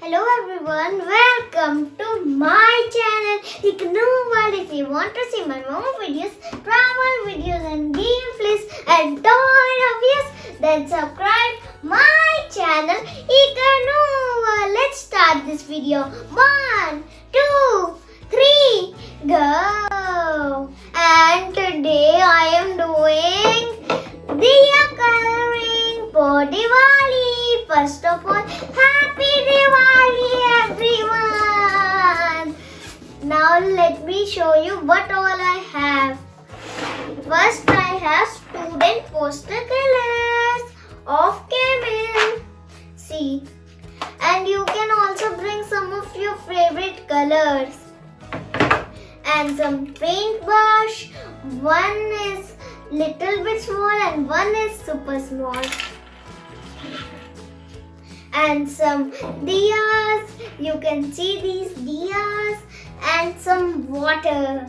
Hello everyone, welcome to my channel Iknu World. If you want to see my more videos, travel videos and gameplays and toy reviews, then subscribe my channel Iknu World. Let's start this video. 1, 2, 3, go! And today I am doing diya coloring for Diwali. First of all, Happy Diwali everyone! Now let me show you what all I have. First I have student poster colors of camel. See, and you can also bring some of your favorite colors. And some paintbrush. One is little bit small and one is super small. And some diyas. You can see these diyas and some water.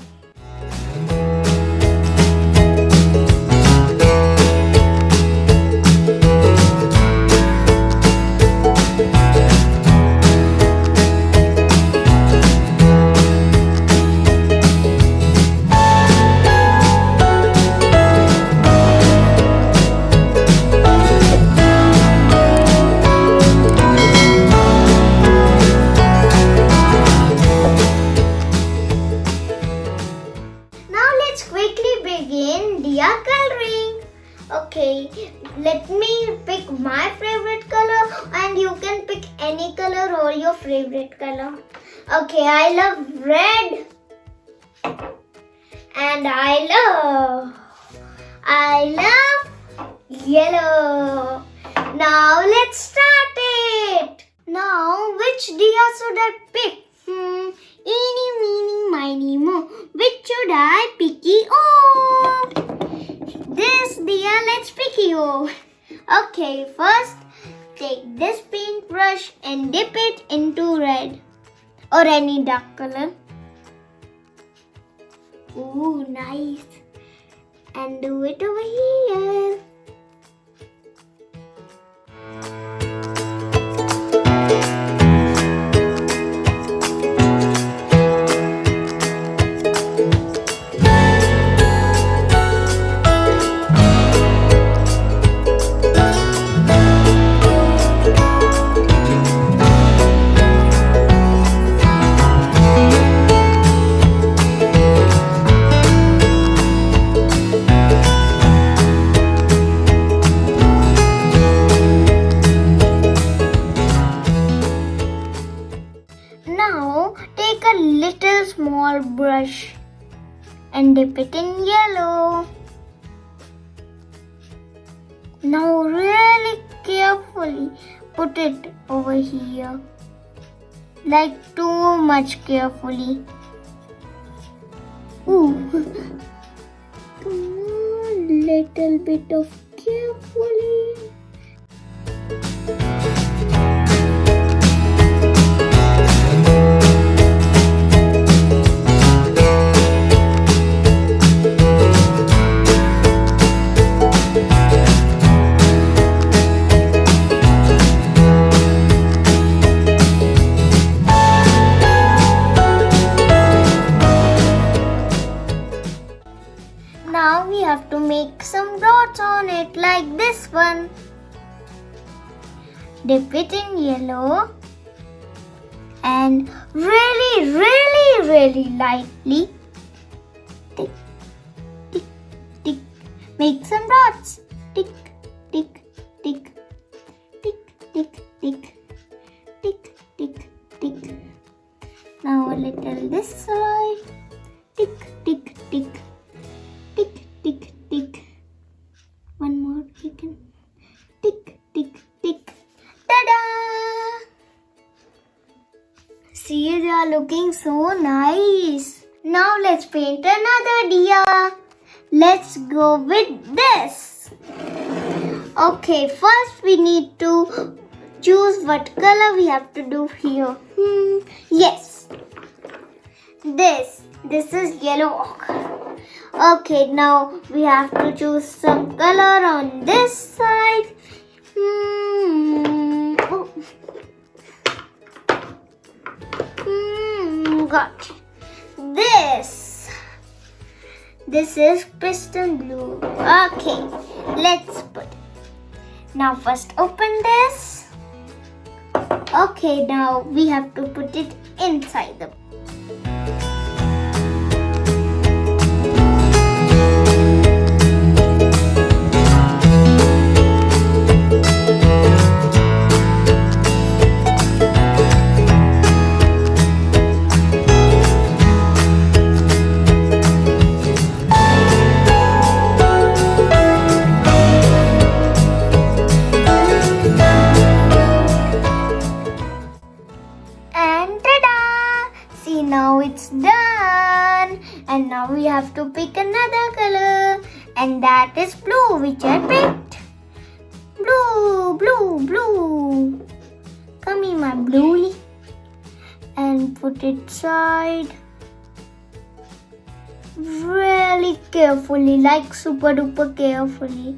Diya coloring. Okay, let me pick my favorite color and you can pick any color or your favorite color. Okay, I love red and I love yellow. Now let's start it. Now which diya should I pick? Eeny, meeny, miny, mo. Which should I picky? Oh, this diya, let's picky. Oh. Okay, first take this paintbrush and dip it into red or any dark color. Ooh, nice. And do it over here. Now take a little small brush and dip it in yellow. Now really carefully put it over here. Like too much carefully. Ooh. Come on, little bit of carefully. Now we have to make some dots on it like this one. Dip it in yellow and really lightly tick, tick, tick. Make some dots. Tick, tick, tick, tick, tick, tick, tick, tick, tick. Now a little this side. Tick, tick, tick. Tick, tick, tick. One more you can. Tick, tick, tick. Ta-da! See, they are looking so nice. Now let's paint another diya. Let's go with this. Okay, first we need to choose what color we have to do here. Yes. This is yellow ochre. Okay, now we have to choose some color on this side. Oh. got this. This is piston blue. Okay, let's put it. Now first open this. Okay, now we have to put it inside the. Now it's done, and now we have to pick another color, and that is blue, which I picked. Blue, blue, blue. Come here, my bluey, and put it side. Really carefully, like super duper carefully.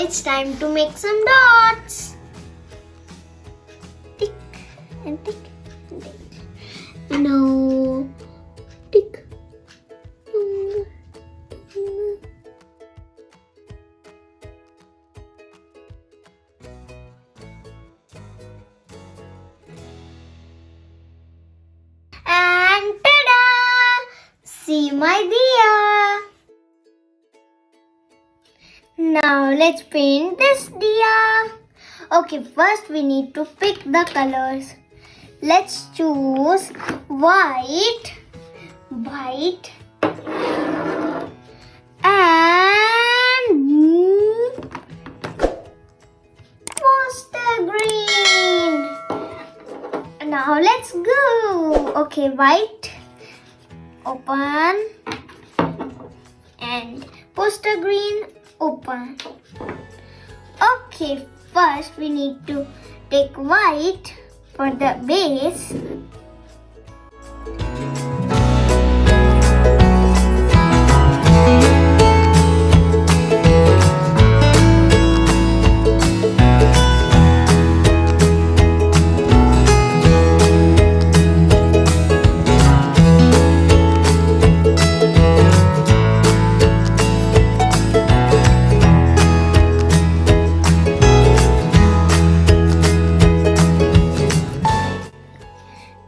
It's time to make some dots. Tick and tick and tick. Now tick. And ta-da! See my diya. Now let's paint this diya. Okay, first we need to pick the colors. Let's choose white, and poster green. Now let's go. Okay, white, open, and poster green, open. Okay, first we need to take white for the base.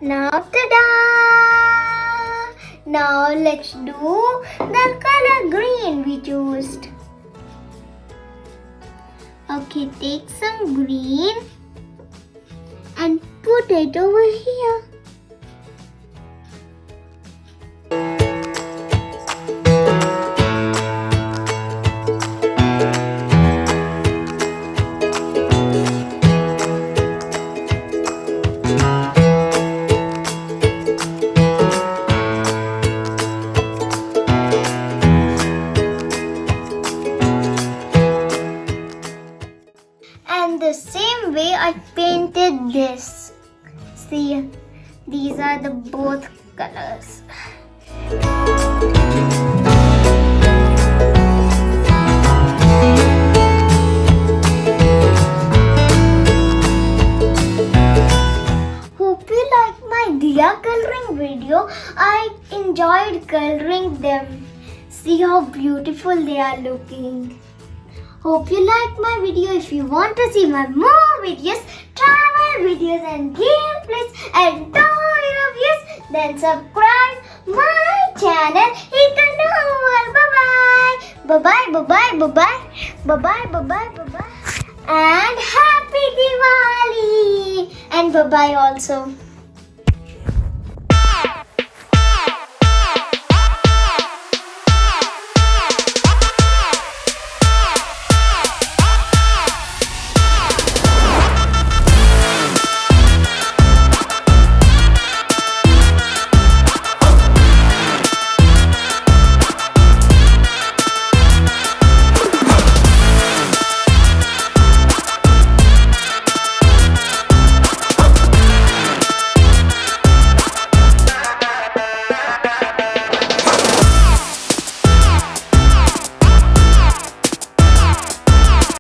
Now, ta-da! Now let's do the color green we chose. Okay, take some green and put it over here. And the same way I painted this. See, these are the both colors. Hope you like my diya coloring video. I enjoyed coloring them. See how beautiful they are looking. Hope you like my video. If you want to see my more videos, travel videos and gameplays and toy reviews, then subscribe my channel. Hit the bell. Bye bye. Bye bye. Bye bye. Bye bye. Bye bye. Bye bye. And happy Diwali. And bye bye also.